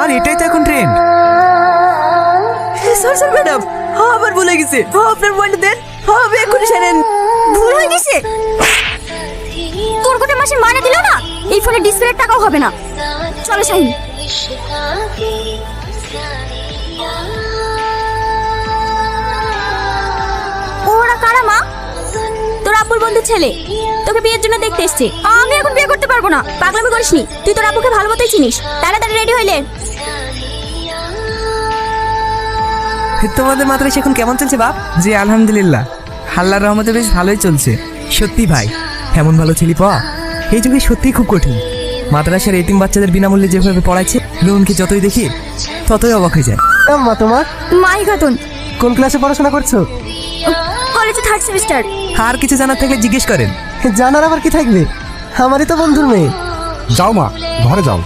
আর এটাই তো এখন ট্রেন্ড। স্যার স্যার ম্যাডাম আবার ভুলে গেছে, আপনার মোবাইলটা দেন, আমি এক্ষুনি সেরেন। ভুল হয়ে গেছে। তোর কোটে মাসে মাইনে দিল না, এই ফোনের ডিসপ্লের টাকাও হবে না। চলো শাহিন। ওরা কারা মা? তোর আব্বুর বন্ধু ছেলে, তোকে বিয়ের জন্য দেখতে এসছে। আমি এখন বিয়ে করতে পারবো না। পাগলামি করিসনি, তুই তোর আব্বুকে ভালো মতোই চিনিস। তাড়াতাড়ি রেডি হইলে। তোমাদের মাদ্রাসা এখন কেমন চলছে বাপ? জি আলহামদুলিল্লাহ, আল্লাহর রহমতে বেশ ভালোই চলছে। সত্যি ভাই, এমন ভালো ছেলে পাওয়া এই যুগে সত্যিই খুব কঠিন। মাদ্রাসার এতিম বাচ্চাদের বিনামূল্যে যেভাবে পড়াচ্ছে, লোনকে যতই দেখি ততই অবাক হয়ে যায়। মা তোমার মাই খাতুন। কোন ক্লাসে পড়াশোনা করছো? কলেজে 3rd সেমিস্টার। আর কিছু জানার থাকলে জিজ্ঞেস করেন। জানার আবার কি থাকবে, আমারই তো বন্ধুর মেয়ে। যাও মা, ঘরে যাও।